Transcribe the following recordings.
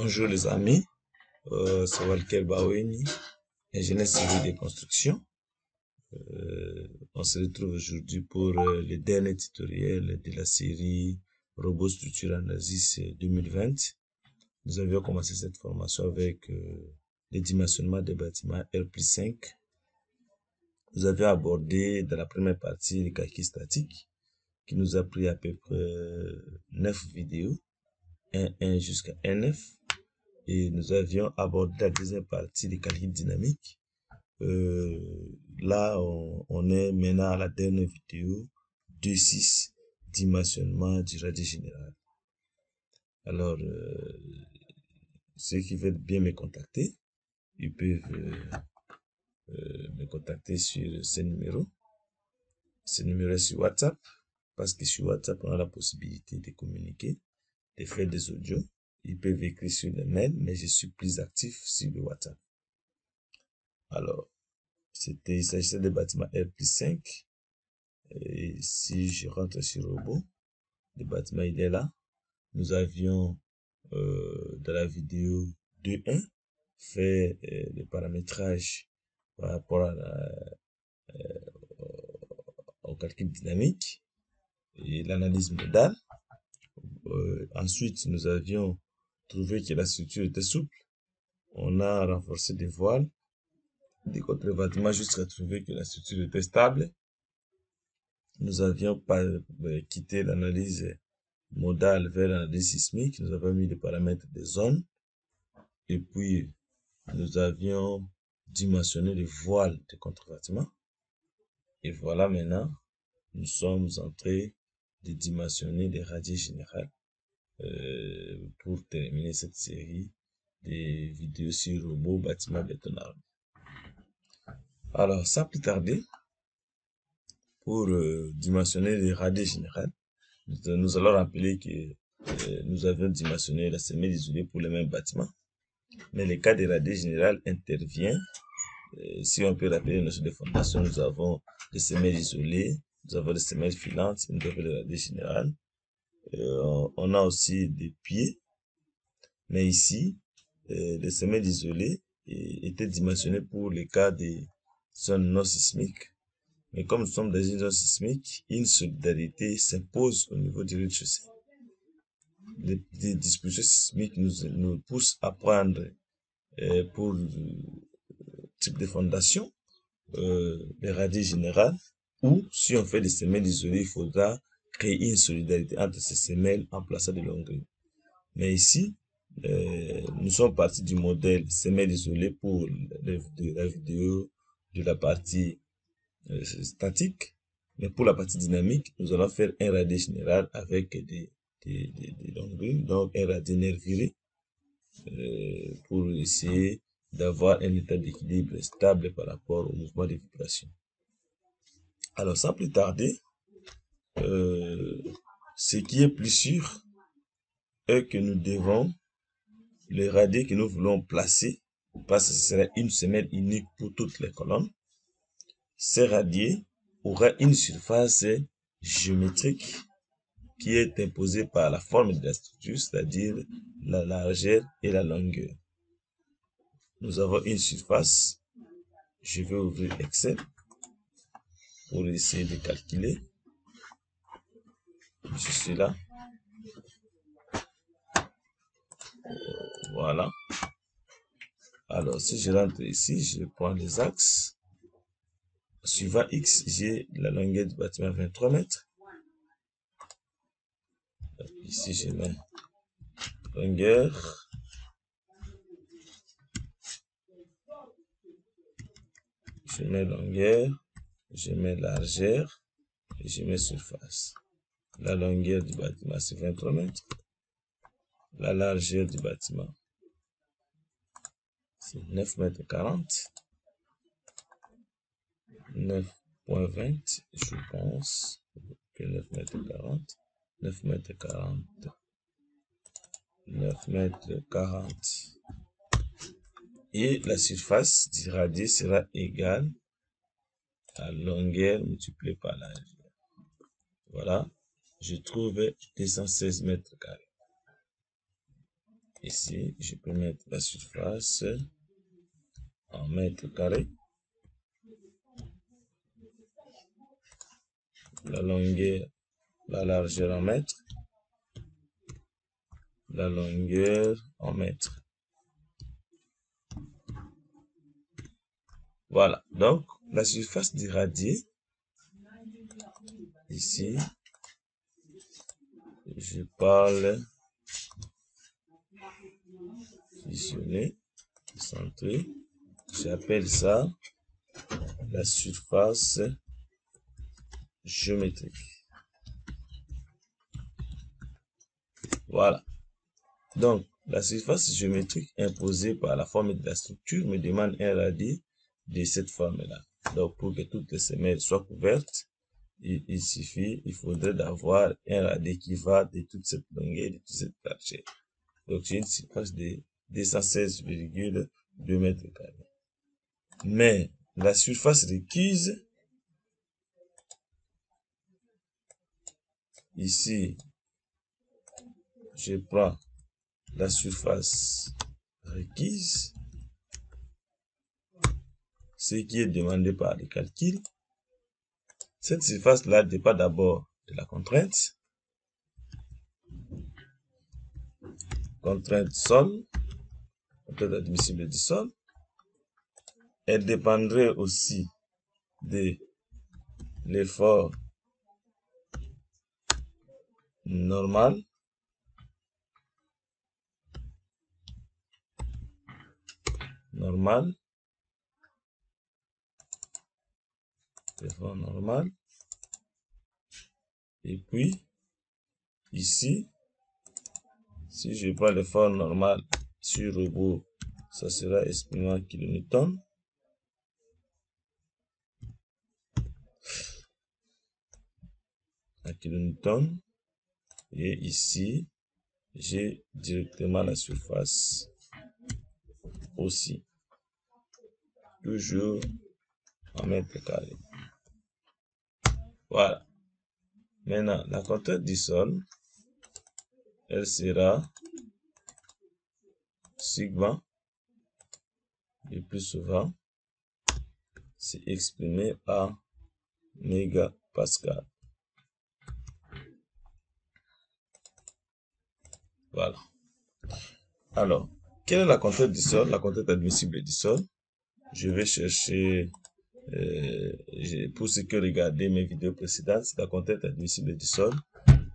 Bonjour les amis, c'est Walker Baweni, ingénieur civil de construction. On se retrouve aujourd'hui pour le dernier tutoriel de la série Robot Structure Analysis 2020. Nous avions commencé cette formation avec le dimensionnement des bâtiments R+5. Nous avions abordé dans la première partie les calculs statiques, qui nous a pris à peu près 9 vidéos, 1 jusqu'à 9. Et nous avions abordé la deuxième partie des calculs dynamiques. Là, on est maintenant à la dernière vidéo, 2.6, dimensionnement du radier général. Alors, ceux qui veulent bien me contacter, ils peuvent me contacter sur ce numéro. Ce numéro est sur WhatsApp, parce que sur WhatsApp, on a la possibilité de communiquer, de faire des audios. Ils peuvent écrire sur le mail, mais je suis plus actif sur le WhatsApp. Alors, il s'agissait des bâtiments R+5. Et si je rentre sur robot, le bâtiment il est là. Nous avions dans la vidéo 2.1 fait le paramétrage par rapport au calcul dynamique et l'analyse modale. Ensuite, nous avions trouvé que la structure était souple. On a renforcé des voiles, des contrebâtiments jusqu'à trouver que la structure était stable. Nous avions pas quitté l'analyse modale vers l'analyse sismique. Nous avons mis les paramètres des zones. Et puis, nous avions dimensionné les voiles des contrebâtiments. Et voilà maintenant, nous sommes en train de dimensionner les radiers généraux pour terminer cette série des vidéos sur robots, bâtiments, bétonarmes. Alors, sans plus tarder, pour dimensionner les radiers généraux, nous allons rappeler que nous avions dimensionné la semelle isolée pour le même bâtiment. Mais le cas des radiers généraux intervient. Si on peut rappeler les notions de fondation, nous avons des semelles isolées, nous avons des semelles filantes, nous avons les radiers généraux. On a aussi des pieds. Mais ici, les semelles isolées étaient dimensionnées pour le cas des zones non sismiques. Mais comme nous sommes dans une zone sismique, une solidarité s'impose au niveau du rez-de-chaussée. Les dispositions sismiques nous poussent à prendre pour le type de fondation les radiers généraux, ou si on fait des semelles isolées, il faudra créer une solidarité entre ces semelles en plaçant des longueurs. Mais ici, nous sommes partis du modèle semelles isolées pour la vidéo de la partie statique. Mais pour la partie dynamique, nous allons faire un radier général avec des longueurs, donc un radier nervuré, pour essayer d'avoir un état d'équilibre stable par rapport au mouvement des vibrations. Alors, sans plus tarder, ce qui est plus sûr est que nous devons, le radier que nous voulons placer, parce que ce serait une semelle unique pour toutes les colonnes, ce radier aura une surface géométrique qui est imposée par la forme de la structure, c'est-à-dire la largeur et la longueur. Nous avons une surface. Je vais ouvrir Excel pour essayer de calculer. Je suis là. Voilà. Alors, si je rentre ici, je prends les axes. Suivant X, j'ai la longueur du bâtiment 23 mètres. Ici, je mets longueur. Je mets longueur. Je mets largeur. Et je mets surface. La longueur du bâtiment, c'est 23 mètres. La largeur du bâtiment, c'est 9 mètres 40. 9.20, je pense que 9 mètres 40. 9 mètres 40. 9 mètres 40. Et la surface du radier sera égale à longueur multipliée par largeur. Voilà, je trouve 216 mètres carrés. Ici, je peux mettre la surface en mètres carrés. La longueur, la largeur en mètres. La longueur en mètres. Voilà. Donc, la surface du radier, ici, je parle fusionné, centré. J'appelle ça la surface géométrique. Voilà. Donc, la surface géométrique imposée par la forme de la structure me demande un radis de cette forme-là. Donc, pour que toutes les semelles soient couvertes, il faudrait d'avoir un radis qui va de toute cette longueur, de toute cette largeur. Donc, j'ai une surface de 216,2 mètres carrés. Mais la surface requise, ici, je prends la surface requise, ce qui est demandé par les calculs. Cette surface-là dépend d'abord de la contrainte. Contrainte sol, contrainte admissible du sol. Elle dépendrait aussi de l'effort normal. L'effort normal. Et puis, ici, si je prends l'effort normal sur robot, ça sera exprimé en kilonewton. En kilonewton. Et ici, j'ai directement la surface aussi. Toujours en mètres carrés. Voilà. Maintenant, la contrainte du sol, elle sera sigma. Le plus souvent, c'est exprimé en mégapascal. Voilà. Alors, quelle est la contrainte du sol? La contrainte admissible du sol. Je vais chercher, pour ceux qui ont regardé mes vidéos précédentes, c'est la contrainte admissible du sol.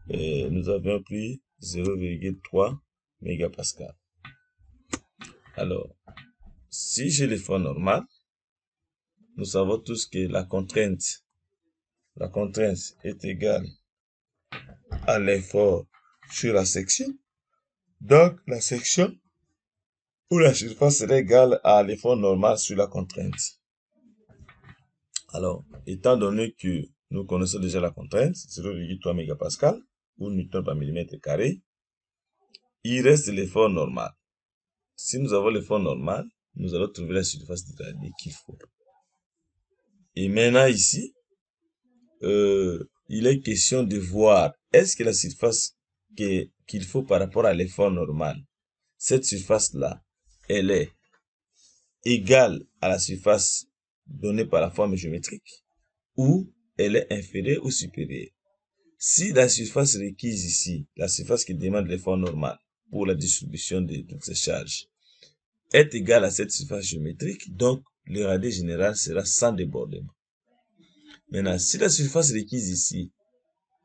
Nous avons pris 0,3 mégapascal. Alors, si j'ai l'effort normal, nous savons tous que la contrainte est égale à l'effort sur la section. Donc, la section ou la surface serait égale à l'effort normal sur la contrainte. Alors, étant donné que nous connaissons déjà la contrainte, 0,3 mégapascal ou newton par millimètre carré, il reste l'effort normal. Si nous avons l'effort normal, nous allons trouver la surface du radier qu'il faut. Et maintenant ici, il est question de voir, est-ce que la surface qu'il faut par rapport à l'effort normal, cette surface-là, elle est égale à la surface donnée par la forme géométrique, ou elle est inférieure ou supérieure. Si la surface requise ici, la surface qui demande l'effort normal pour la distribution de toutes ces charges, est égale à cette surface géométrique, donc le radis général sera sans débordement. Maintenant, si la surface requise ici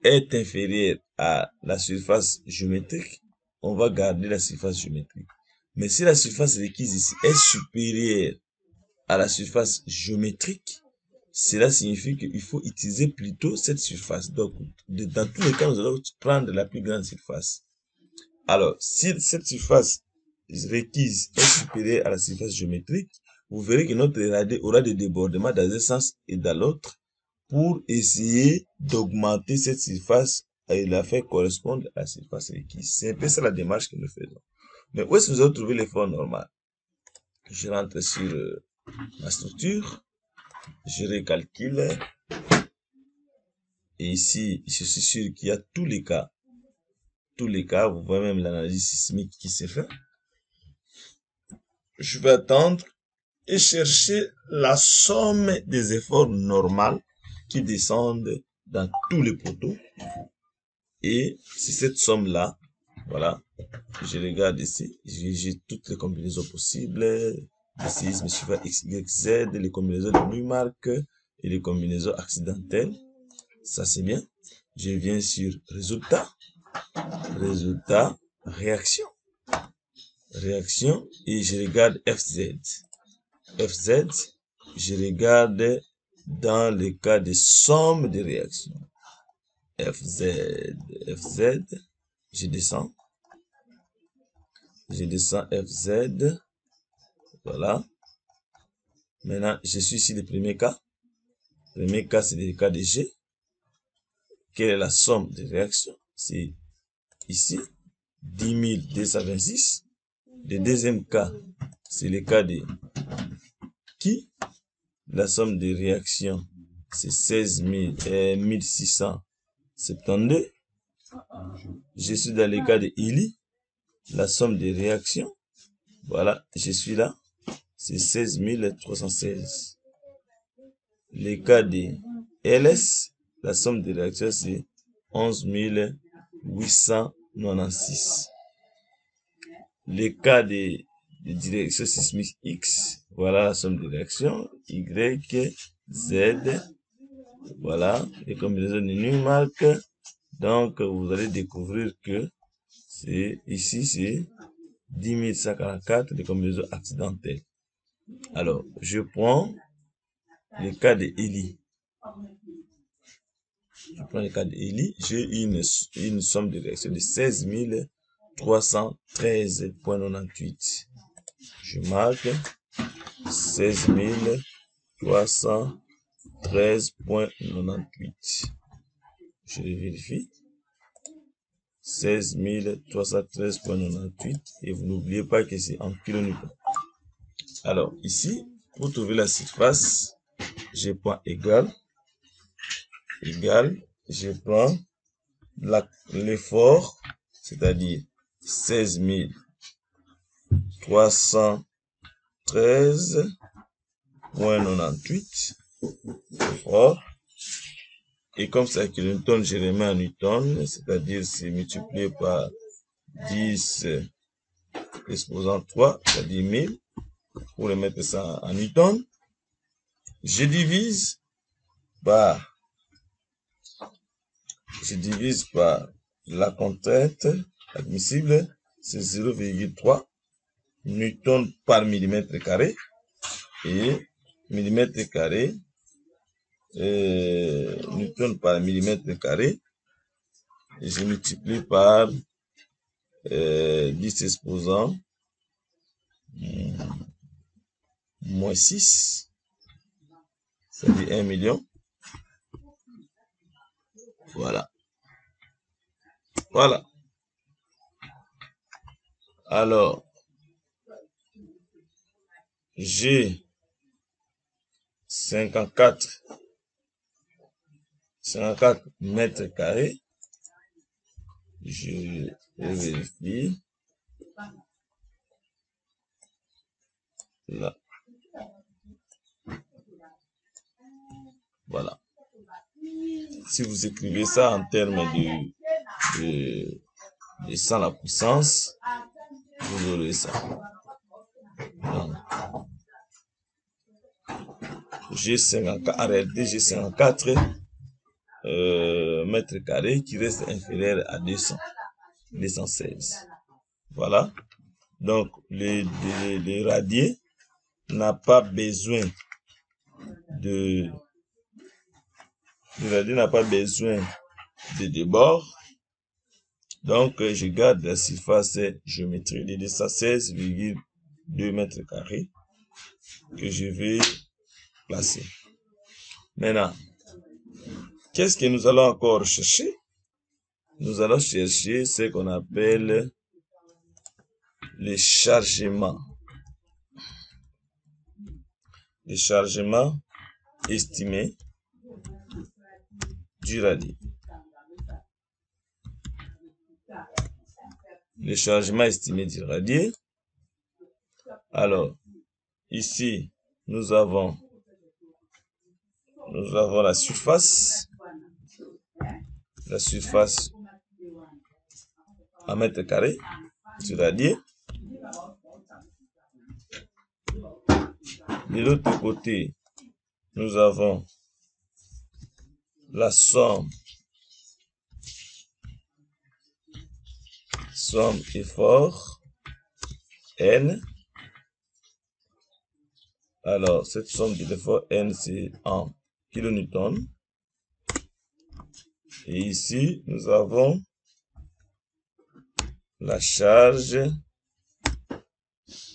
est inférieure à la surface géométrique, on va garder la surface géométrique. Mais si la surface requise ici est supérieure à la surface géométrique, cela signifie qu'il faut utiliser plutôt cette surface. Donc, dans tous les cas, nous allons prendre la plus grande surface. Alors, si cette surface requise est supérieure à la surface géométrique, vous verrez que notre radis aura des débordements dans un sens et dans l'autre pour essayer d'augmenter cette surface et la faire correspondre à la surface requise. C'est un peu ça la démarche que nous faisons. Mais où est-ce que nous allons trouver l'effort normal? Je rentre sur ma structure, je recalcule, et ici, je suis sûr qu'il y a tous les cas, vous voyez même l'analyse sismique qui s'est fait. je vais attendre et chercher la somme des efforts normaux qui descendent dans tous les poteaux. Et c'est cette somme-là, voilà, je regarde ici, j'ai toutes les combinaisons possibles, le séisme suivant X, Y, Z, les combinaisons de Newmark et les combinaisons accidentelles. Ça, c'est bien. Je viens sur résultat, réaction, et je regarde FZ. Je regarde dans le cas de somme de réactions. FZ, je descends FZ, voilà. Maintenant, je suis ici le premier cas. Le premier cas, c'est le cas de G. Quelle est la somme des réactions? C'est ici, 10 226. Le deuxième cas, c'est le cas de qui? La somme des réactions, c'est 16 672. Je suis dans le cas de Ili. La somme des réactions, voilà, je suis là, c'est 16 316. Le cas de LS, la somme des réactions, c'est 11 896. Le cas de direction sismique X, voilà la somme des réactions, Y, Z, voilà, les combinaisons de Newmark. Donc, vous allez découvrir que c'est ici, c'est 10 144 les combinaisons accidentelles. Alors, je prends le cas de Eli. J'ai une somme de réaction de 16 313,98. Je marque 16 313,98. Je vérifie. 16 313,98. Et vous n'oubliez pas que c'est en kilonewtons. Alors, ici, pour trouver la surface, je prends égal, je prends l'effort, c'est-à-dire 16 313,98 effort. Et comme c'est à kilonewton, je remets en newton, c'est-à-dire c'est multiplié par 10 exposant 3, c'est-à-dire 1000. Pour remettre ça en newton, je divise par la contrainte admissible, c'est 0,3 newton par millimètre carré, et millimètre carré, newton par millimètre carré, et je multiplie par 10 exposant moins 6, c'est-à-dire 1 million. Voilà. Alors, j'ai 54 mètres carrés. Je vérifie. Là. Voilà. Si vous écrivez ça en termes de 100 à la puissance, vous aurez ça. Donc, en réalité, j'ai 54 mètres carrés qui restent inférieurs à 216. Voilà. Donc, le radier n'a pas besoin de débord. Donc, je garde la surface géométrique de 216,2 mètres carrés que je vais placer. Maintenant, qu'est-ce que nous allons encore chercher? Nous allons chercher ce qu'on appelle le chargement. Le chargement estimé du radier. Le chargement estimé du radier, Alors, ici, nous avons la surface en mètres carrés, c'est-à-dire, de l'autre côté, nous avons la somme effort N. Alors, cette somme de l'effort N, c'est en kilonewtons. Et ici, nous avons la charge,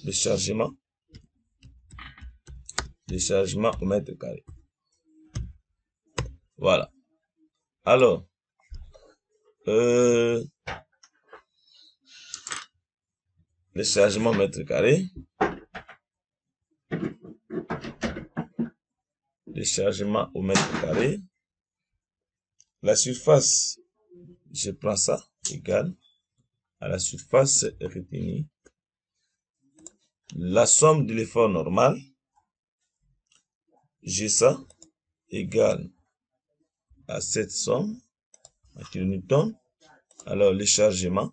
le chargement au mètre carré. Voilà. Alors, le chargement au mètre carré. Le chargement au mètre carré. La surface, je prends ça, égale à la surface retenue. La somme de l'effort normal, j'ai ça, égale à cette somme, en kilonewtons. Alors, le chargement,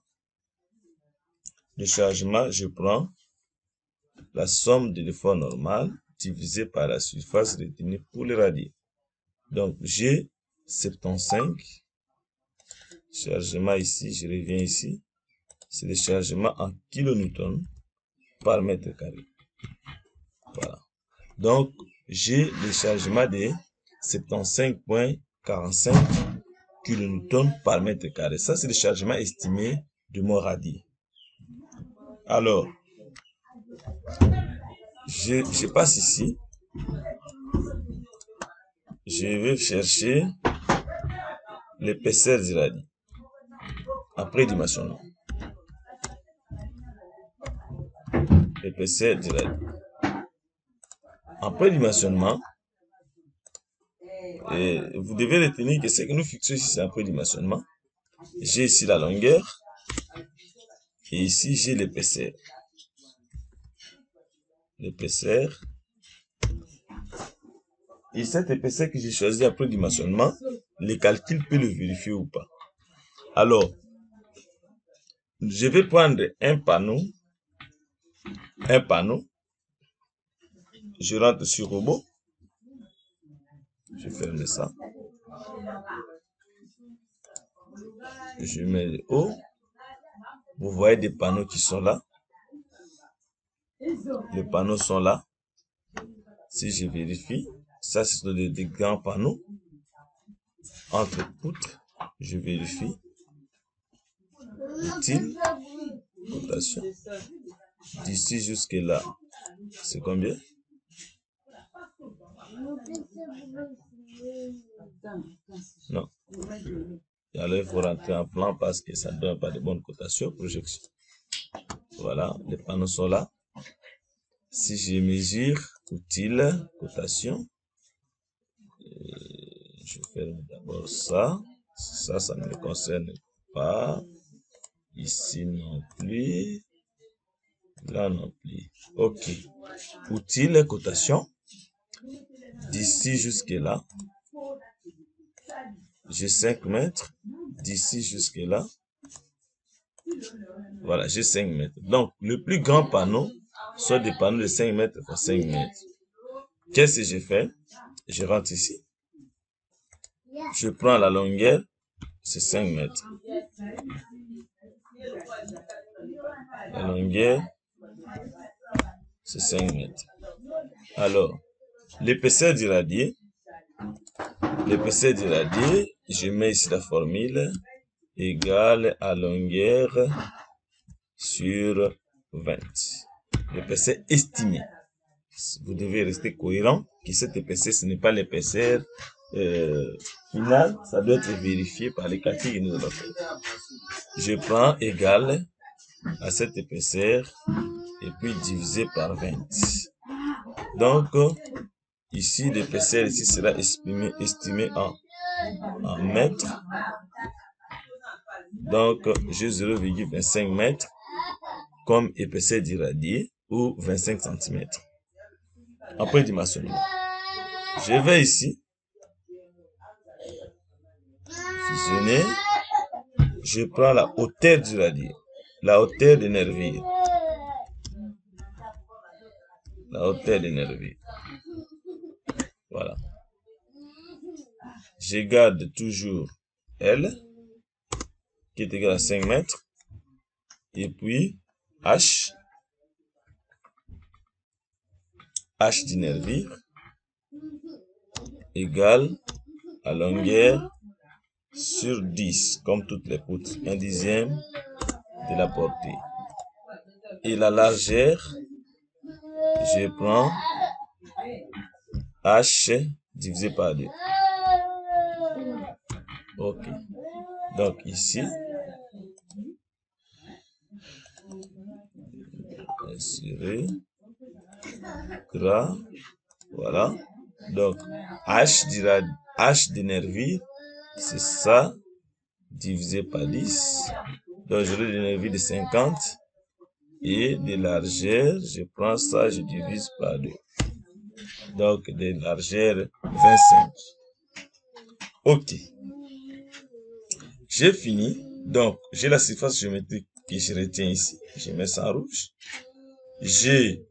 je prends la somme de l'effort normal divisé par la surface retenue pour le radier. Donc, j'ai 75. Chargement ici, je reviens ici. C'est le chargement en kilonewtons par mètre carré. Voilà. Donc, j'ai le chargement de 75,45 kilonewtons par mètre carré. Ça, c'est le chargement estimé de mon radier. Alors, je passe ici. Je vais chercher l'épaisseur du radier après dimensionnement. L'épaisseur du radier. Après dimensionnement, vous devez retenir que ce que nous fixons ici, c'est après dimensionnement. J'ai ici la longueur et ici j'ai l'épaisseur. L'épaisseur. Et cette épaisseur que j'ai choisie après dimensionnement, le calcul peut le vérifier ou pas. Alors, je vais prendre un panneau. Je rentre sur robot. Je ferme ça. Je mets le haut. Vous voyez des panneaux qui sont là. Les panneaux sont là. Si je vérifie, ça ce sont des grands panneaux. Entre poutres, je vérifie. Utile, rotation. D'ici jusque là, c'est combien? Non. Et alors, il faut rentrer en plan parce que ça ne donne pas de bonne cotation, projection. Voilà, les panneaux sont là. Si je mesure, utile, cotation, je ferme d'abord ça. Ça ne me concerne pas. Ici non plus. Là non plus. Ok. Utile, cotation. D'ici jusque là, j'ai 5 mètres. D'ici jusque là, voilà, j'ai 5 mètres. Donc, le plus grand panneau, soit des panneaux de 5 mètres par 5 mètres. Qu'est-ce que je fais? Je rentre ici. Je prends la longueur, c'est 5 mètres. La longueur, c'est 5 mètres. Alors, l'épaisseur du radier, je mets ici la formule égale à longueur sur 20. L'épaisseur estimée. Vous devez rester cohérent que cette épaisseur, ce n'est pas l'épaisseur finale, ça doit être vérifié par les calculs que nous allons faire. Je prends égal à cette épaisseur et puis divisé par 20. Donc, ici, l'épaisseur ici sera estimée en mètres. Donc, j'ai 0,25 mètres comme épaisseur du radier. ou 25 cm. Après dimensionnement, je vais ici fusionner. Je prends la hauteur du radier, la hauteur des nervures. La hauteur des nervures. Voilà. Je garde toujours L, qui est égal à 5 mètres. Et puis, H du nervure égale à longueur sur 10, comme toutes les poutres, 1/10 de la portée. Et la largeur, je prends H divisé par 2. Ok. Donc ici, insérer, gras, voilà. Donc H de nervure, c'est ça, divisé par 10. Donc j'aurai des nervures de 50. Et de largeur, je prends ça, je divise par 2. Donc, de largeur, 25. Ok. J'ai fini. Donc, j'ai la surface géométrique que je retiens ici. Je mets ça en rouge. J'ai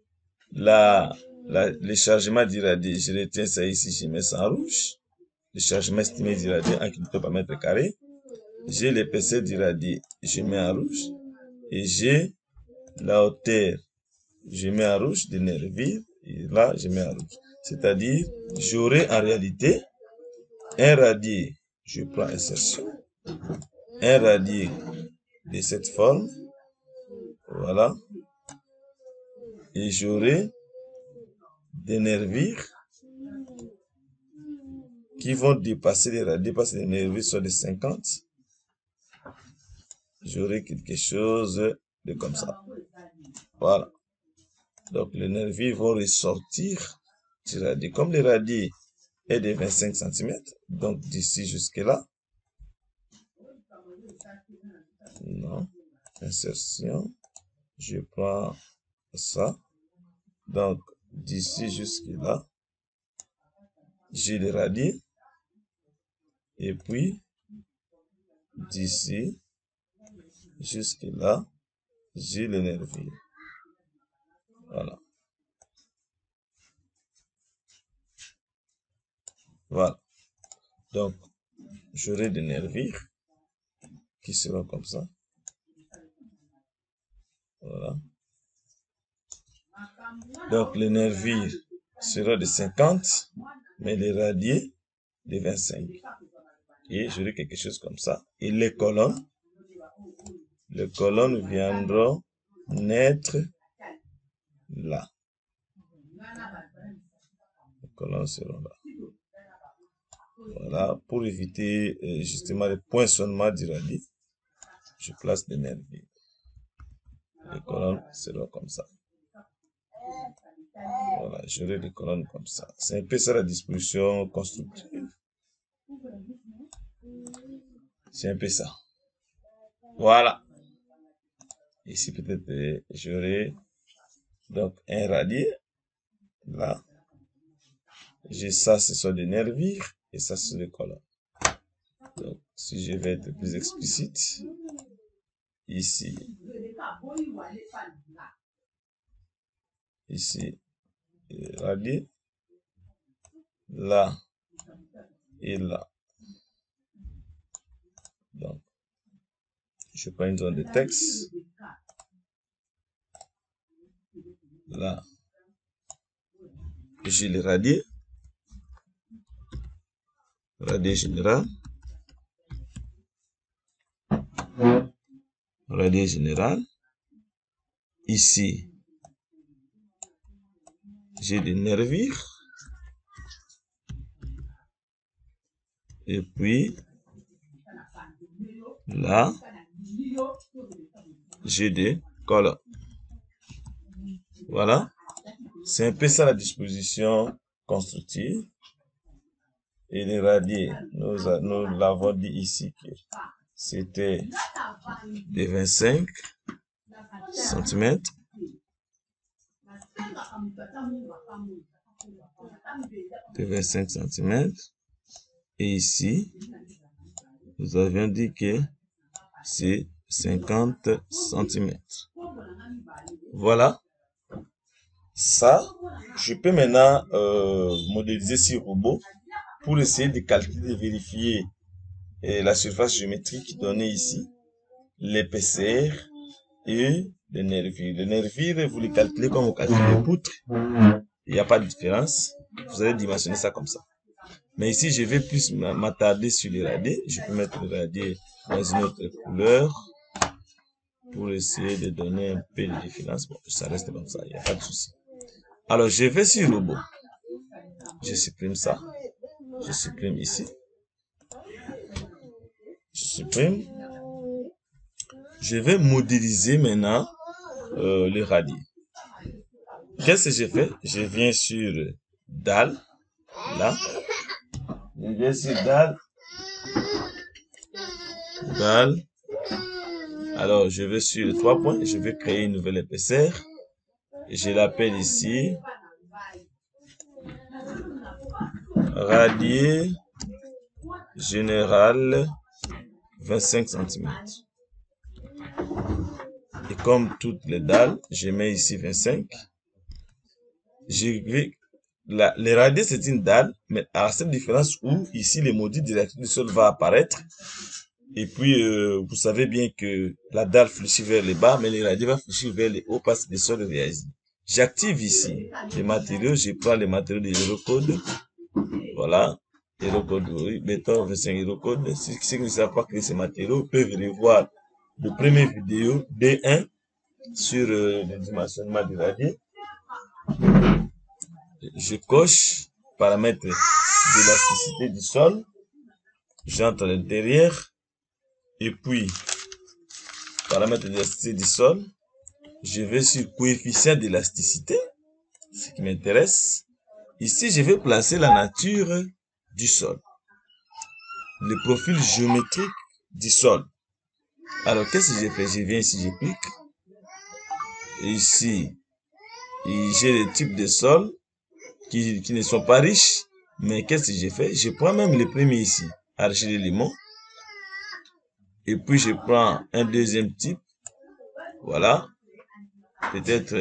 le chargement du radier. Je retiens ça ici. Je mets ça en rouge. Le chargement estimé du radier, 1 kN par mètre carré. J'ai l'épaisseur du radier. Je mets en rouge. Et j'ai la hauteur. Je mets en rouge des nervures. Et là, je mets en rouge. C'est-à-dire, j'aurai en réalité un radier. Je prends insertion. Un radier de cette forme. Voilà. Et j'aurai des nervures qui vont dépasser les radiers parce que les nervures sont de 50. J'aurai quelque chose de comme ça. Voilà. Donc, les nervures vont ressortir du radier. Comme le radier est de 25 cm, donc d'ici jusque là, non, insertion, je prends ça, donc d'ici jusque là, j'ai le radier, et puis d'ici jusque là, j'ai le nervure. Voilà. Voilà. Donc, j'aurai des nervures qui seront comme ça. Voilà. Donc, les nervures seront de 50, mais les radiers de 25. Et j'aurai quelque chose comme ça. Et les colonnes viendront naître là. Les colonnes seront là. Voilà, pour éviter justement le poinçonnement du radier, je place des nervures. Les colonnes seront comme ça. Voilà, j'aurai des colonnes comme ça. C'est un peu ça la disposition constructive. C'est un peu ça. Voilà. Ici, peut-être, j'aurai donc un radier. Là. J'ai ça, ce sont des nervures. Et ça, ce sont des colonnes. Donc, si je vais être plus explicite, ici, radier, là et là. Donc, je prends une zone de texte. Là, j'ai le radier général, radier général. Ici, j'ai des nervures. Et puis, là, j'ai des colonnes. Voilà. C'est un peu ça la disposition constructive. Et les radiers, nous l'avons dit ici que c'était de 25 cm. de 25 cm. Et ici, nous avions dit que c'est 50 cm. Voilà. Ça, je peux maintenant modéliser sur robot pour essayer de calculer, de vérifier la surface géométrique donnée ici, l'épaisseur et les nervures. Les nervures, vous les calculez comme vous calculez les poutres. Il n'y a pas de différence. Vous allez dimensionner ça comme ça. Mais ici, je vais plus m'attarder sur les radiers. Je peux mettre le radier dans une autre couleur pour essayer de donner un peu de différence. Bon, ça reste comme ça, il n'y a pas de souci. Alors, je vais sur robot. Je supprime ça. Je supprime ici. Je supprime. Je vais modéliser maintenant le radier. Qu'est-ce que j'ai fait? Je viens sur dalle. Là. Je viens sur dalle. Dalle. Alors, je vais sur les 3 points. Je vais créer une nouvelle épaisseur. Je l'appelle ici radier général 25 cm. Et comme toutes les dalles, je mets ici 25. Les radiers, c'est une dalle, mais à cette différence où ici, le module directeur du sol va apparaître. Et puis, vous savez bien que la dalle fléchit vers le bas, mais les radiers vont fléchir vers le haut parce que le sol réagit. J'active ici les matériaux, je prends les matériaux de Eurocode. Voilà. Eurocode, oui, béton 25 Eurocode. Ceux qui ne savent pas créer ces matériaux peuvent revoir le premier vidéo D1 sur le dimensionnement du radier. Je coche paramètres d'élasticité du sol. J'entre à l'intérieur. Et puis, paramètres d'élasticité du sol. Je vais sur coefficient d'élasticité. Ce qui m'intéresse. Ici, je vais placer la nature du sol. Le profil géométrique du sol. Alors, qu'est-ce que j'ai fait? Je viens ici, je clique. Ici, j'ai les types de sols qui ne sont pas riches. Mais qu'est-ce que j'ai fait? Je prends même le premier ici, argile et limon. Et puis, je prends un deuxième type. Voilà. Peut-être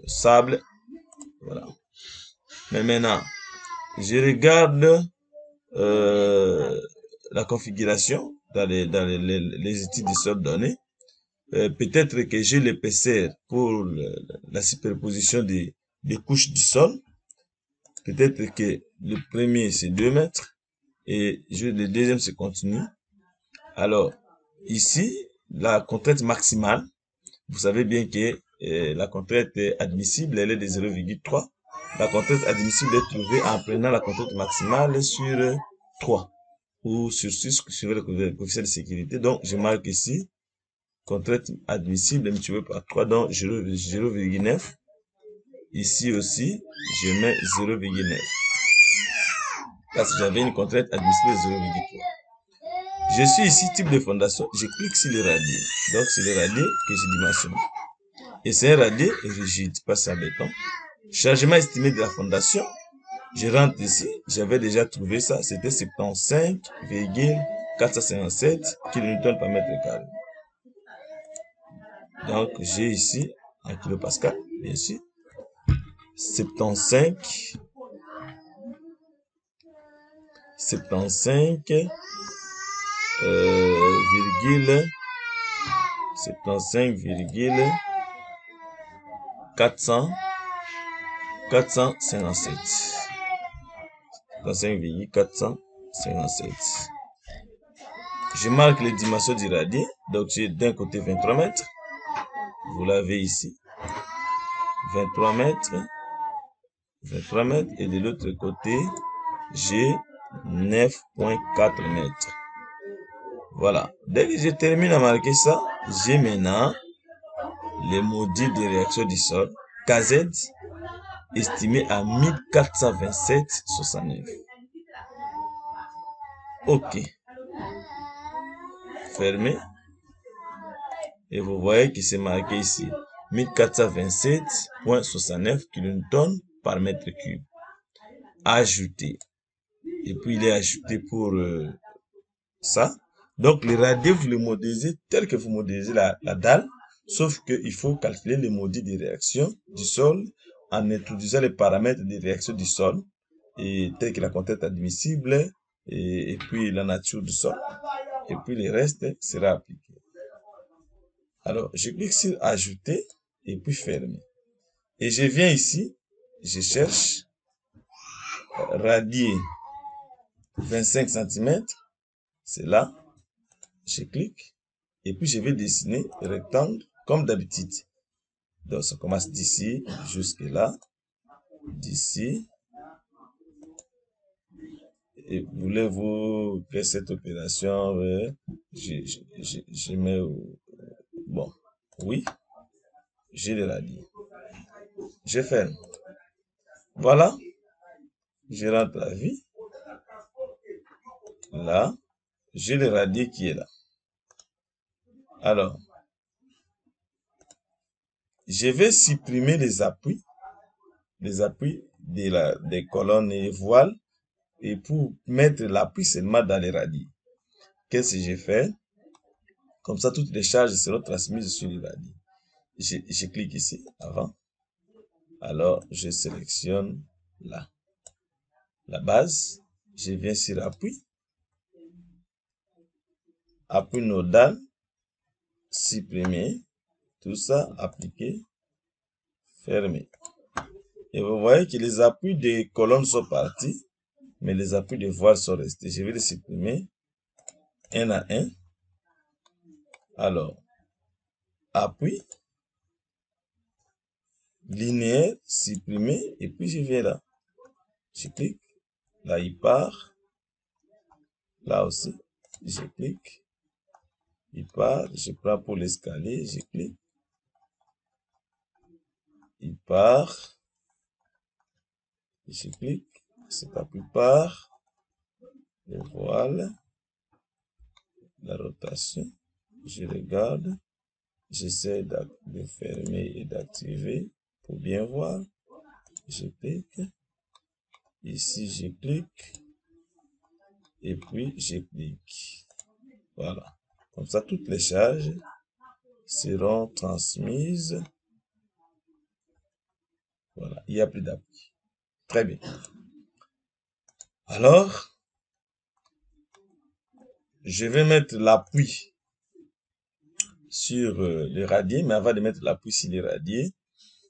sable. Voilà. Mais maintenant, je regarde la configuration dans les études du sol données. Peut-être que j'ai l'épaisseur pour la superposition des couches du sol. Peut-être que le premier c'est 2 mètres et le deuxième c'est continu. Alors, ici, la contrainte maximale, vous savez bien que la contrainte admissible, elle est de 0,3. La contrainte admissible est trouvée en prenant la contrainte maximale sur 3 ou sur 6 sur le coefficient de sécurité. Donc, je marque ici contrainte admissible multiplié par 3, donc 0,9. Ici aussi, je mets 0,9. Parce que j'avais une contrainte admissible de 0,3. Je suis ici, type de fondation, je clique sur le radier. Donc, c'est le radier que je dimensionne. Et c'est un radier rigide, pas en béton. Chargement estimé de la fondation. Je rentre ici, j'avais déjà trouvé ça, c'était 75,457 kN par mètre carré. Donc, j'ai ici un kilopascal, bien sûr. 75, virgule 457. 75,457. Je marque les dimensions du radier. Donc, j'ai d'un côté 23 mètres. Vous l'avez ici. 23 mètres. 23 mètres. Et de l'autre côté, j'ai 9,4 mètres. Voilà. Dès que je termine à marquer ça, j'ai maintenant les modules de réaction du sol. KZ estimé à 1427,69. OK. Fermez. Et vous voyez qu'il s'est marqué ici 1427,69 kN par mètre cube. Ajouter. Et puis il est ajouté pour ça. Donc le radier, vous le modélisez tel que vous modélisez la dalle, sauf qu'il faut calculer les modis de réaction du sol en introduisant les paramètres de réaction du sol, et tels que la contrainte admissible, et puis la nature du sol. Et puis le reste sera appliqué. Alors, je clique sur ajouter et puis fermer. Et je viens ici, je cherche radier 25 cm, c'est là, je clique, et puis je vais dessiner le rectangle comme d'habitude. Donc ça commence d'ici jusque là, d'ici. Et voulez-vous que cette opération, je mets, bon, oui, j'ai le radier. Je ferme. Voilà, je rentre la vie. Là, j'ai le radier qui est là. Alors, je vais supprimer les appuis des colonnes et voiles, et pour mettre l'appui seulement dans les radiers. Qu'est-ce que j'ai fait? Comme ça, toutes les charges seront transmises sur les radiers. Je clique ici, avant. Alors, je sélectionne là. La base, je viens sur appui. Appui nodal, supprimer. Tout ça, appliquer, fermer. Et vous voyez que les appuis des colonnes sont partis, mais les appuis de voile sont restés. Je vais les supprimer un à un. Alors, appui, linéaire, supprimer, et puis je viens là. Je clique, là il part, là aussi, je clique, il part, je prends pour l'escalier, je clique, il part, je clique, cet appui part, et voilà, la rotation, je regarde, j'essaie de fermer et d'activer pour bien voir, je clique, ici je clique, et puis je clique, voilà, comme ça toutes les charges seront transmises. Voilà, il n'y a plus d'appui. Très bien. Alors, je vais mettre l'appui sur le radier, mais avant de mettre l'appui sur le radier,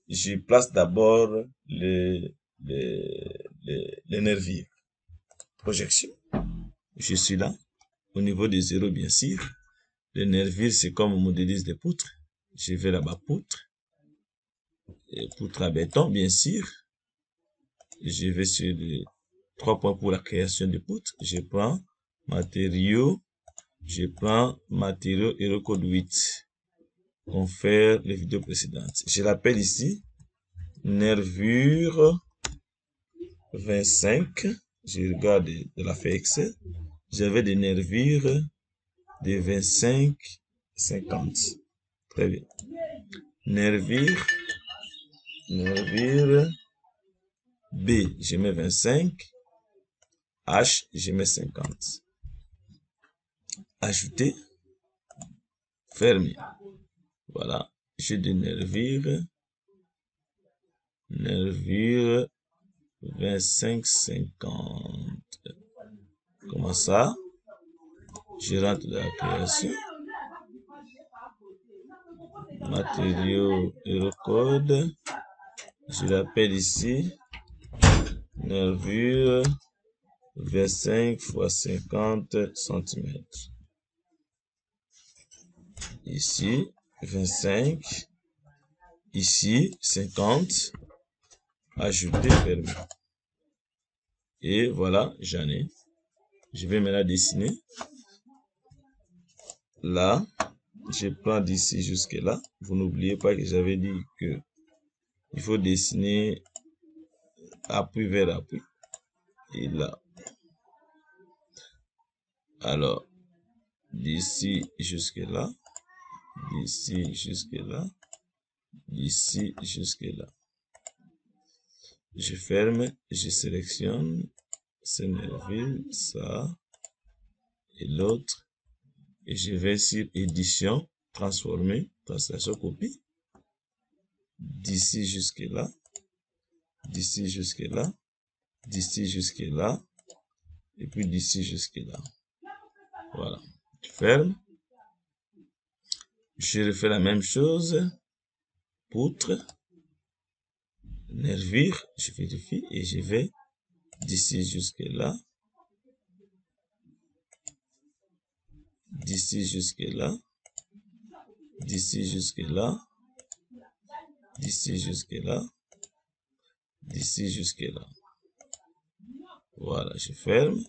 je place d'abord les nervures. Projection. Je suis là, au niveau des zéros, bien sûr. Les nervures, c'est comme on modélise des poutres. Je vais là-bas, poutre. Et poutre à béton, bien sûr. Je vais sur les 3 points pour la création de poutres. Je prends matériaux. Je prends matériaux Eurocode 8. Confère les vidéos précédentes. Je l'appelle ici nervure 25. Je regarde de la fait Excel. J'avais des nervures de 25, 50. Très bien. Nervure B, je mets 25. H, je mets 50. Ajouter. Fermer. Voilà. J'ai des nervures 25, 50. Comment ça? Je rentre dans la création. Matériaux Eurocode. Je l'appelle ici nervure 25 x 50 cm. Ici 25. Ici 50. Ajouter, fermer. Et voilà, j'en ai. Je vais maintenant dessiner. Là, je prends d'ici jusque là. Vous n'oubliez pas que j'avais dit que il faut dessiner appui vers appui. Et là. Alors, d'ici jusque là. D'ici jusque là. d'ici jusque là. Je ferme, je sélectionne ce nervure, ça et l'autre, et je vais sur édition, transformer, translation, copie, d'ici jusque là, d'ici jusque là, d'ici jusque là, et puis d'ici jusque là. Voilà. Je ferme. Je refais la même chose. Poutre, nervure, je vérifie et je vais d'ici jusque là, d'ici jusque là, d'ici jusque là, d'ici jusque là, d'ici jusque là. Voilà, je ferme,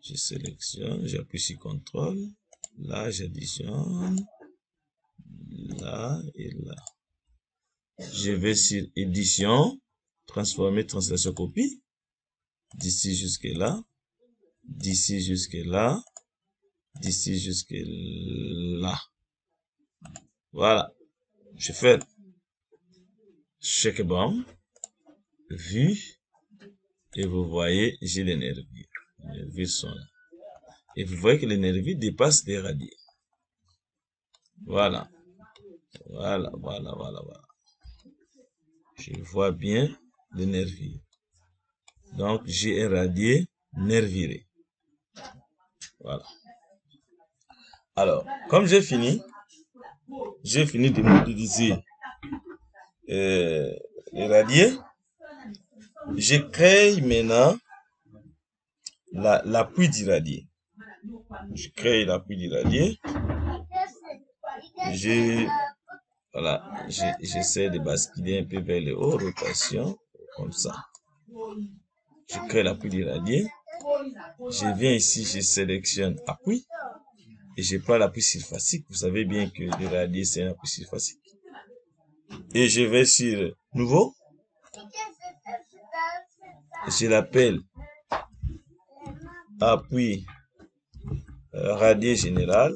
je sélectionne, j'appuie sur CTRL, là j'additionne, là et là. Je vais sur édition, transformer, translation, copie, d'ici jusque là, d'ici jusque là, d'ici jusque là. Voilà, je fais check bon, vue, et vous voyez, j'ai les nervures. Les nervures sont là. Et vous voyez que les nervures dépassent les radiers. Voilà. Voilà, voilà, voilà, voilà. Je vois bien les nervures. Donc, j'ai un radier nervuré. Voilà. Alors, comme j'ai fini de modéliser les radiers, je crée maintenant l'appui du radier. Je crée l'appui du radier. Voilà, j'essaie de basculer un peu vers le haut, rotation, comme ça. Je crée l'appui du radier. Je viens ici, je sélectionne appui. Et je prends l'appui surfacique. Vous savez bien que le radier, c'est un appui surfacique. Et je vais sur nouveau. Je l'appelle appui radier général.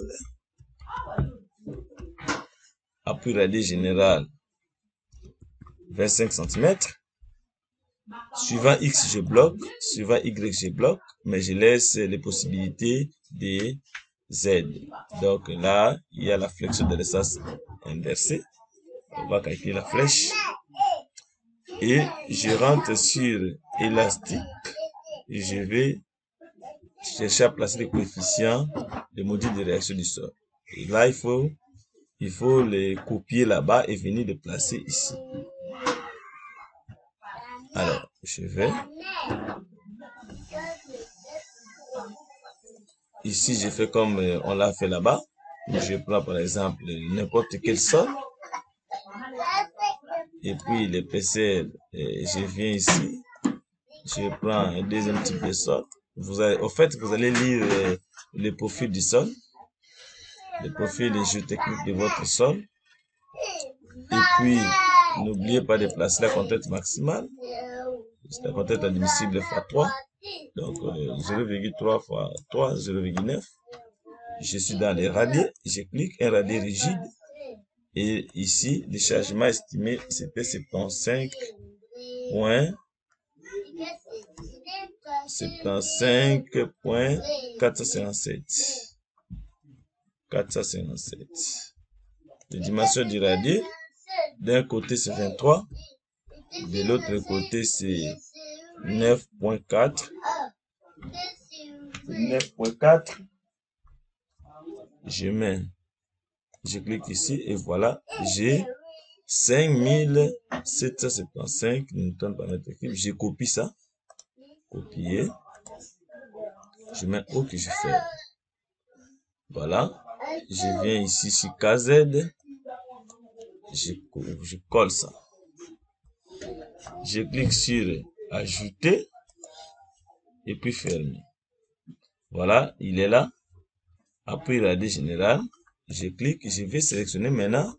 Appui radier général 25 cm. Suivant X, je bloque. Suivant Y, je bloque. Mais je laisse les possibilités de Z. Donc là, il y a la flexion de l'espace inversée. On va calculer la flèche. Et je rentre sur élastique. Et je vais chercher à placer les coefficients des modules de réaction du sol. Et là, il faut les copier là-bas et venir les placer ici. Alors, je vais. Ici, je fais comme on l'a fait là-bas. Je prends par exemple n'importe quel sol. Et puis l'épaisseur, je viens ici. Je prends un deuxième type de sol. Au fait, vous allez lire le profil du sol. Le profil des géotechniques de votre sol. Et puis, n'oubliez pas de placer la contrainte maximale. C'est la contrainte admissible x 3. Donc, 0,3 fois 3, 0,9. Je suis dans les radiers. Je clique un radier rigide. Et ici, le chargement estimé, c'était 75.457. 457. Les dimensions du radier, d'un côté c'est 23, de l'autre côté c'est 9.4. 9.4. Je clique ici et voilà, j'ai 5775 newtons par mètre cube. Je copie ça. Copier. Je mets OK, je fais. Voilà. Je viens ici sur KZ. Je colle ça. Je clique sur ajouter et puis fermer. Voilà, il est là. Appui radier général. Je clique, je vais sélectionner maintenant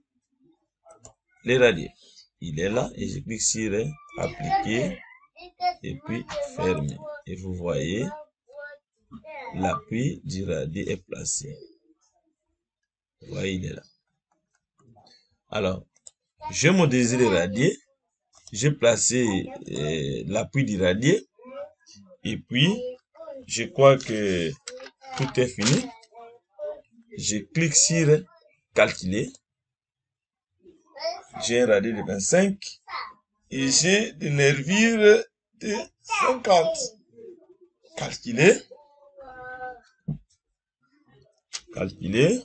les radiers. Il est là et je clique sur appliquer et puis fermer. Et vous voyez, l'appui du radier est placé. Vous voyez, il est là. Alors, J'ai modélisé le radier. J'ai placé l'appui du radier. Et puis, je crois que tout est fini. Je clique sur calculer. J'ai un radier de 25 et j'ai des nervures de 50. Calculer. Calculer.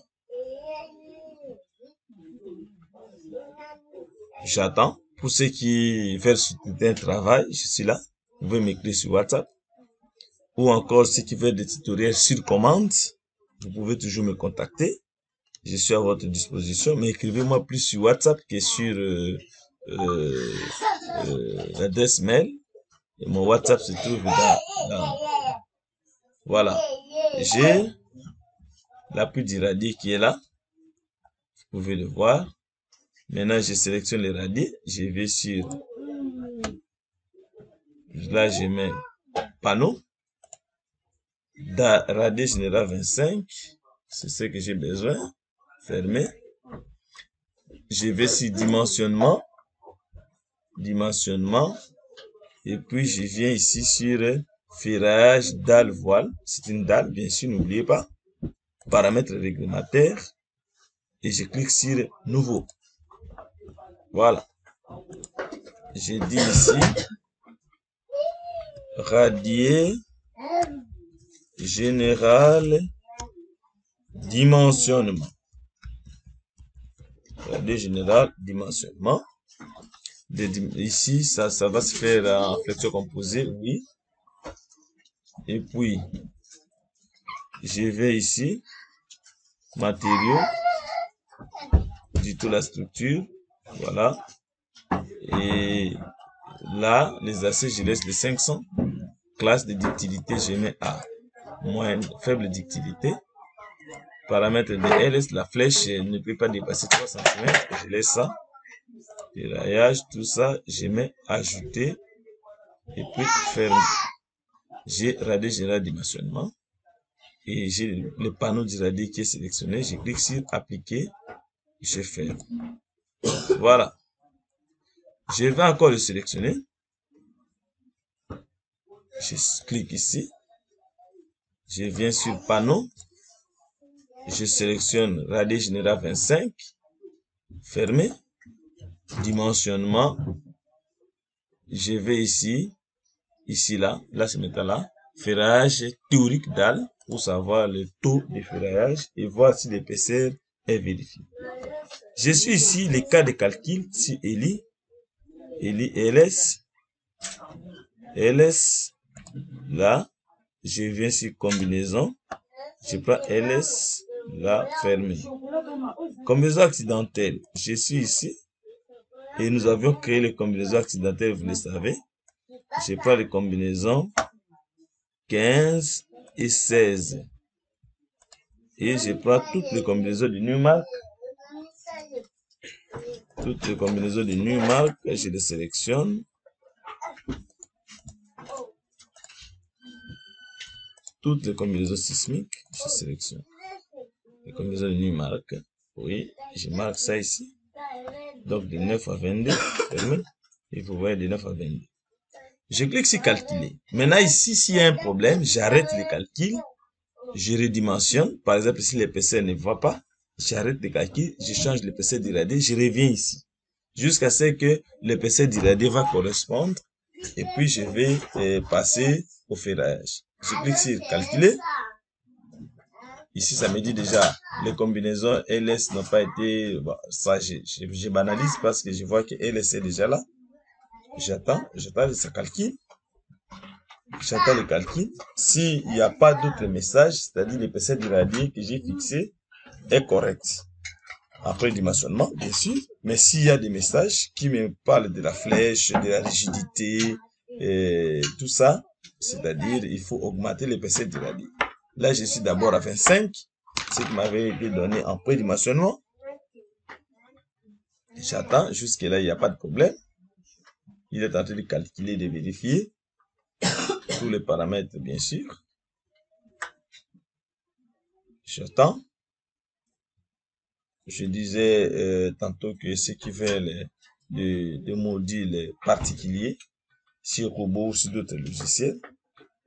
J'attends. Pour ceux qui veulent soutenir un travail, je suis là. Vous pouvez m'écrire sur WhatsApp. Ou encore ceux qui veulent des tutoriels sur commande, vous pouvez toujours me contacter. Je suis à votre disposition, mais écrivez-moi plus sur WhatsApp que sur l'adresse mail. Et mon WhatsApp se trouve dans voilà. J'ai l'appui du radier qui est là. Vous pouvez le voir. Maintenant, je sélectionne le radier. Je vais sur là, je mets panneau. Radier général 25. C'est ce que j'ai besoin. Fermer. Je vais sur dimensionnement. Dimensionnement. Et puis, je viens ici sur ferraillage dalle voile. C'est une dalle, bien sûr, n'oubliez pas. Paramètres réglementaires. Et je clique sur nouveau. Voilà. J'ai dit ici radier général dimensionnement. Radier général dimensionnement. Ici, ça va se faire en flexion composée, oui. Et puis, je vais ici, matériaux, du tout la structure, voilà. Et là, les AC, je laisse les 500. Classe de ductilité, je mets à moyenne, faible ductilité. Paramètre de LS, la flèche ne peut pas dépasser 3 cm. Je laisse ça. Déraillage, tout ça, je mets ajouter. Et puis ferme. J'ai radier général dimensionnement. Et j'ai le panneau du radier qui est sélectionné. Je clique sur appliquer. Je ferme. Voilà. Je vais encore le sélectionner. Je clique ici. Je viens sur panneau. Je sélectionne radier général 25. Fermé. Dimensionnement. Je vais ici. Ici, là ce métal-là. Ferraillage théorique dalle pour savoir le taux de ferraillage et voir si l'épaisseur est vérifiée. Je suis ici les cas de calcul sur ELI. LS. LS. Là, je viens sur combinaison. Je prends LS. Là, fermé. Combinaison accidentelle. Je suis ici. Et nous avions créé les combinaisons accidentelles, vous le savez. Je prends les combinaisons 15 et 16. Et je prends toutes les combinaisons de Numark. Toutes les combinaisons de Numark, je les sélectionne. Toutes les combinaisons sismiques, je sélectionne. Les combinaisons de Numark. Oui, je marque ça ici. Donc de 9 à 22, fermé. Et vous voyez de 9 à 22. Je clique sur calculer. Maintenant ici, s'il y a un problème, j'arrête le calcul. Je redimensionne. Par exemple, si l'épaisseur ne va pas, j'arrête le calcul, je change l'épaisseur du radier, je reviens ici. Jusqu'à ce que l'épaisseur du radier va correspondre. Et puis, je vais passer au ferraillage. Je clique sur calculer. Ici, ça me dit déjà, les combinaisons LS n'ont pas été... Bon, ça, je banalise parce que je vois que LS est déjà là. J'attends, ça calcule. J'attends le calcul. S'il n'y a pas d'autres messages, c'est-à-dire l'épaisseur du radier que j'ai fixé est correct. Après le dimensionnement, bien sûr. Mais s'il y a des messages qui me parlent de la flèche, de la rigidité, et tout ça, c'est-à-dire il faut augmenter l'épaisseur du radier. Là, je suis d'abord à 25, ce qui m'avait été donné en prédimensionnement. J'attends, jusque-là, il n'y a pas de problème. Il est en train de calculer, de vérifier tous les paramètres, bien sûr. je disais tantôt que ceux qui veulent des modules particuliers sur Robo ou sur d'autres logiciels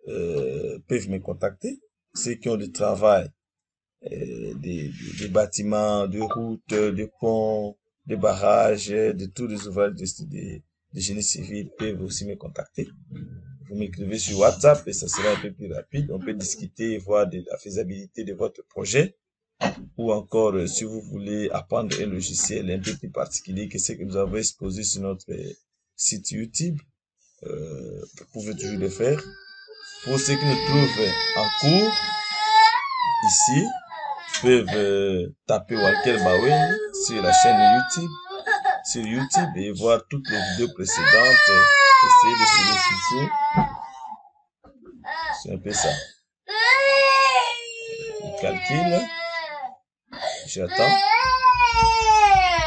peuvent me contacter. Ceux qui ont du travail, des bâtiments, des routes, des ponts, des barrages, de tous les ouvrages de génie civil peuvent aussi me contacter. Vous m'écrivez sur WhatsApp et ça sera un peu plus rapide. On peut discuter et voir de la faisabilité de votre projet. Ou encore, si vous voulez apprendre un logiciel un peu plus particulier que ce que nous avons exposé sur notre site YouTube, vous pouvez toujours le faire. Pour ceux qui nous trouvent en cours, ici, peuvent taper Walker Bawen sur la chaîne YouTube et voir toutes les vidéos précédentes. Essayez de se les fixer. C'est un peu ça. Il calcule. J'attends.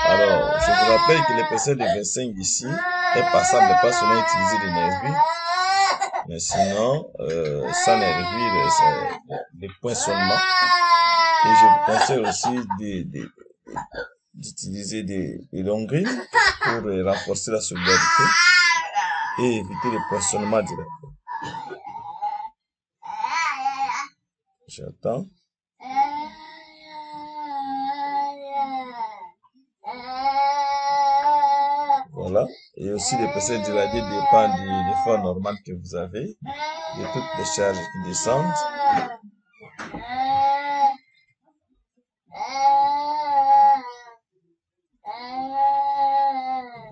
Alors, je vous rappelle que le PC de 25 ici est passable pas seulement utiliser les nervures, mais sinon, sans nervures, c'est les poinçonnements. Et je vous conseille aussi d'utiliser des longueries pour renforcer la solidarité et éviter les poinçonnements directs. J'attends. Voilà. Et aussi les PC du radier dépendent de l'effort normal que vous avez, de toutes les charges qui descendent.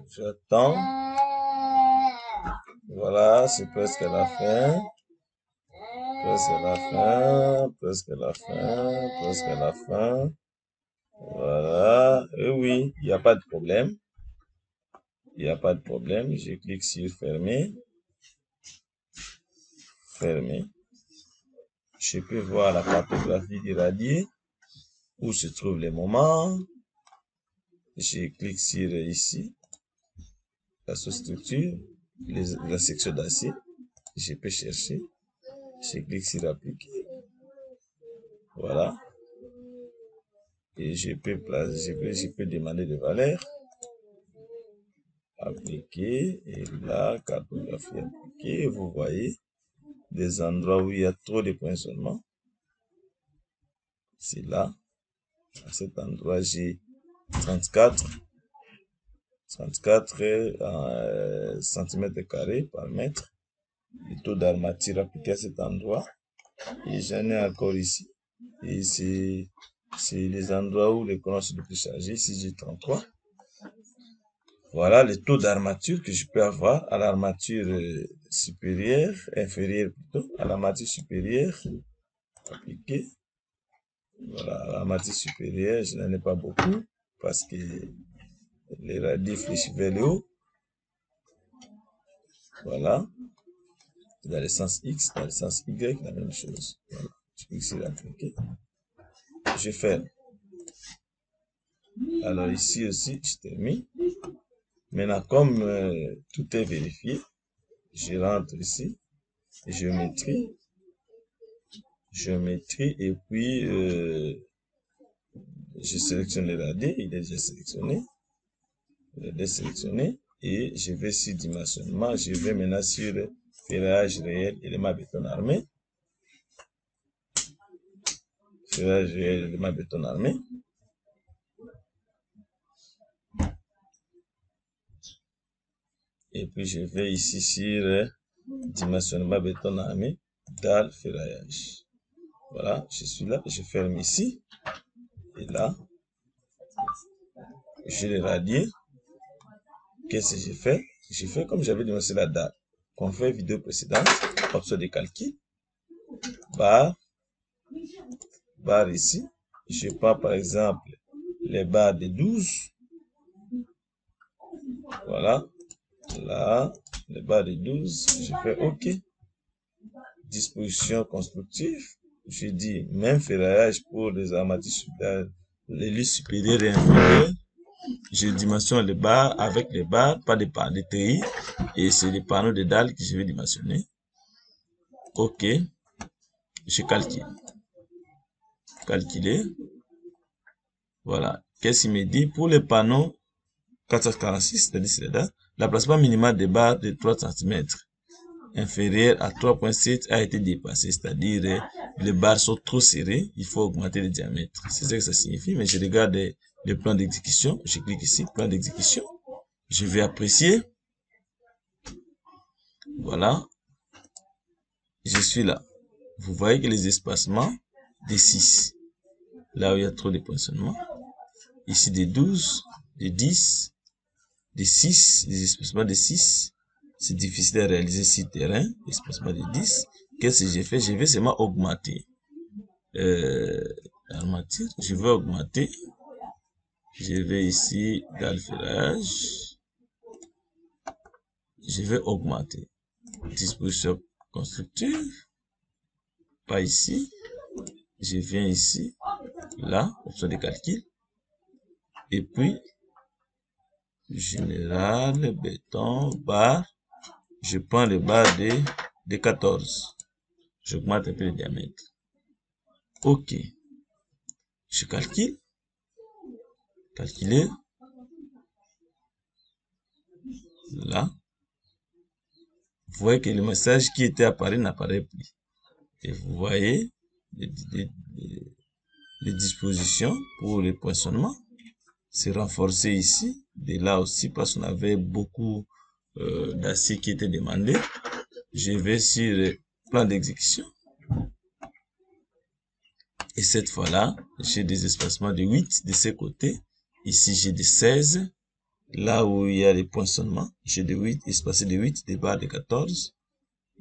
J'attends. Voilà, c'est presque la fin. Presque la fin, presque la fin, presque la fin. Voilà. Et oui, il n'y a pas de problème. Il n'y a pas de problème. Je clique sur fermer. Fermer. Je peux voir la cartographie du radier, où se trouvent les moments. Je clique sur ici, la sous-structure, la section d'acier. Je peux chercher. Je clique sur appliquer. Voilà. Et je peux demander des valeurs. Appliquer. Et là, cartographie appliquée. Vous voyez des endroits où il y a trop de poinçonnements. C'est là. À cet endroit, j'ai 34 cm² par mètre. Le taux d'armature appliqué à cet endroit. Et j'en ai encore ici. Et c'est les endroits où les colonnes sont les plus chargées. Ici, j'ai 33. Voilà le taux d'armature que je peux avoir à l'armature supérieure, inférieure plutôt, à l'armature supérieure. Appliqué. Voilà, à l'armature supérieure, je n'en ai pas beaucoup parce que les radis fléchissent vers le haut. Voilà. Dans le sens X, dans le sens Y, la même chose. Voilà. Je clique sur appliquer. Je ferme. Alors ici aussi, je termine. Maintenant, comme tout est vérifié, je rentre ici, géométrie, et puis je sélectionne le radis, il est déjà sélectionné, et je vais sur dimensionnement, je vais maintenant sur ferrage réel, élément béton armé, ferrage réel, élément béton armé. Et puis je vais ici sur dimensionnement béton armé, dalle ferraillage. Voilà, je suis là, je ferme ici. Et là, je le radier. Qu'est-ce que j'ai fait? J'ai fait comme j'avais démontré la dalle. Qu'on fait vidéo précédente, option de calcul, barre ici. Je prends par exemple les barres de 12. Voilà. Là, les barres de 12. Je fais OK. Disposition constructive. Je dis même ferraillage pour les armatures supérieures, les lits supérieurs et inférieurs. Je dimensionne les barres avec les barres, pas de barres de TI. Et c'est les panneaux de dalles que je vais dimensionner. OK. Je calcule. Calculer. Voilà. qu'est-ce qu'il me dit? Pour le panneau 446, c'est-à-dire c'est l'emplacement minimal des barres de 3 cm inférieur à 3,7 a été dépassé, c'est-à-dire les barres sont trop serrées, il faut augmenter le diamètre. C'est ça que ça signifie, mais je regarde le plan d'exécution, je clique ici, plan d'exécution, je vais apprécier, voilà, je suis là. Vous voyez que les espacements des 6, là où il y a trop de poinçonnements, ici des 12, des 10, des 6, des espacements de 6, c'est difficile à réaliser sur terrain, espacement de 10. Qu'est-ce que j'ai fait? Je vais seulement augmenter. Armature, je vais augmenter. Je vais ici dans le ferrage. Je vais augmenter. Disposition constructive. Pas ici. Je viens ici. Là, option de calcul. Et puis, général, béton, barre. Je prends le barre de 14. J'augmente un peu le diamètre. OK. Je calcule. Calculer. Là. Vous voyez que le message qui était apparu n'apparaît plus. Et vous voyez les dispositions pour le poinçonnement. C'est renforcé ici. De là aussi, parce qu'on avait beaucoup d'acier qui était demandé. Je vais sur le plan d'exécution. Et cette fois-là, j'ai des espacements de 8 de ces côtés. Ici, j'ai des 16. Là où il y a les poinçonnements, j'ai des 8, espacés de 8, des barres de 14.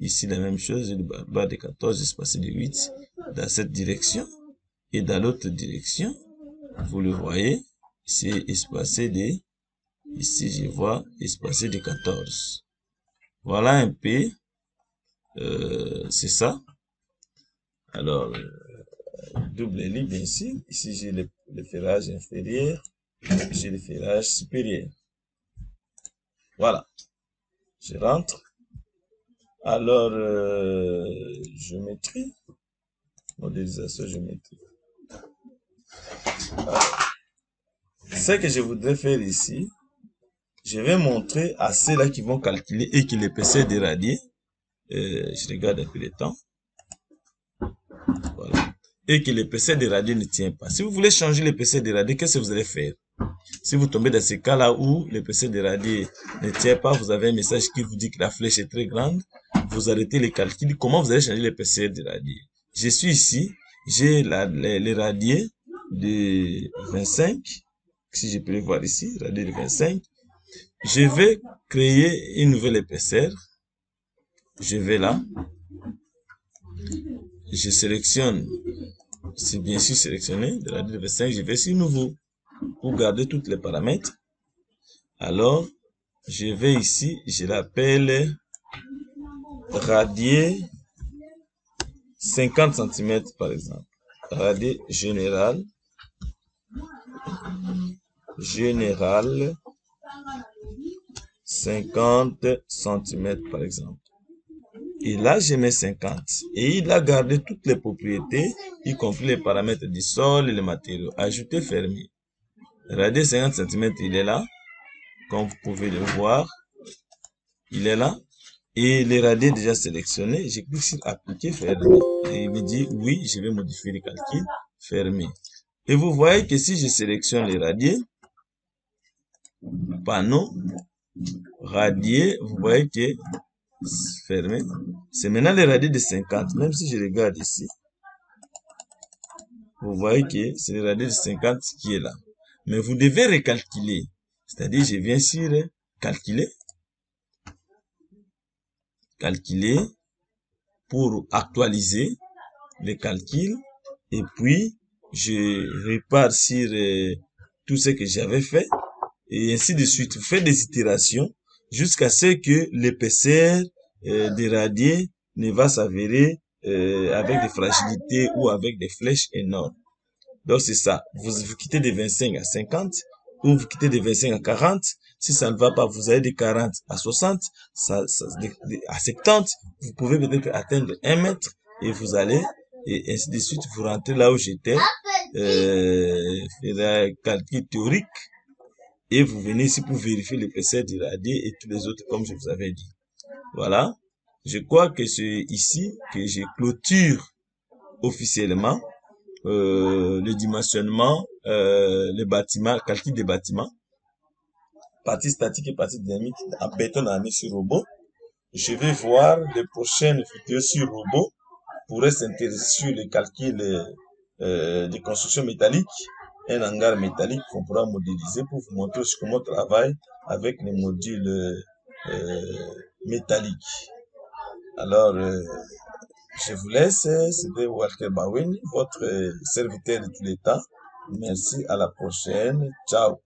Ici, la même chose, j'ai des barres de 14, espacés de 8 dans cette direction. Et dans l'autre direction, vous le voyez, c'est espacé de, ici, je vois, espacé de 14. Voilà un peu, c'est ça. Alors, double ligne, bien sûr. Ici, j'ai le ferrage inférieur. J'ai le ferrage supérieur. Voilà. Je rentre. Alors, géométrie. Modélisation géométrique. Ce que je voudrais faire ici, je vais montrer à ceux-là qui vont calculer et qui l'épaisseur des radiers. Je regarde un peu le temps. Voilà. Et que l'épaisseur des radiers ne tient pas. Si vous voulez changer l'épaisseur des radiers, qu'est-ce que vous allez faire? Si vous tombez dans ce cas-là où l'épaisseur des radiers ne tient pas, vous avez un message qui vous dit que la flèche est très grande, vous arrêtez les calculs. Comment vous allez changer l'épaisseur des radiers? Je suis ici, j'ai les radiers de 25, si je peux le voir ici, radier de 25. Je vais créer une nouvelle épaisseur. Je vais là. Je sélectionne, c'est bien sûr sélectionné, de radier de 25, je vais sur nouveau pour garder tous les paramètres. Alors, je vais ici, je l'appelle radier 50 cm par exemple. Radier général 50 cm par exemple. Et là, je mets 50. Et il a gardé toutes les propriétés, y compris les paramètres du sol et les matériaux. Ajouter, fermer. Radier 50 cm, il est là. Comme vous pouvez le voir, il est là. Et les radiers déjà sélectionnés, je clique sur appliquer, fermer. Et il me dit, oui, je vais modifier les calculs, fermer. Et vous voyez que si je sélectionne les radiers, panneau, radier, vous voyez que fermé. C'est maintenant les radiers de 50. Même si je regarde ici, vous voyez que c'est le radier de 50 qui est là. Mais vous devez recalculer. C'est-à-dire, je viens sur calculer. Calculer pour actualiser les calculs. Et puis, je repars sur tout ce que j'avais fait. Et ainsi de suite. Vous faites des itérations jusqu'à ce que l'épaisseur des radiers ne va s'avérer avec des fragilités ou avec des flèches énormes. Donc c'est ça. Vous quittez de 25 à 50 ou vous quittez de 25 à 40. Si ça ne va pas, vous allez de 40 à 60, à 70. Vous pouvez peut-être atteindre 1 mètre et vous allez et ainsi de suite. Vous rentrez là où j'étais, le calcul théorique, et vous venez ici pour vérifier l'épaisseur du radier et tous les autres comme je vous avais dit. Voilà. Je crois que c'est ici que je clôture officiellement le dimensionnement, les bâtiments, calcul des bâtiments, partie statique et partie dynamique en béton armé sur robot. Je vais voir les prochaines vidéos sur robot pourraient s'intéresser sur le calcul de construction métallique, un hangar métallique qu'on pourra modéliser pour vous montrer aussi comment on travaille avec les modules métalliques. Alors, je vous laisse, c'était Walter Baweni, votre serviteur de tous les temps. Merci, à la prochaine. Ciao.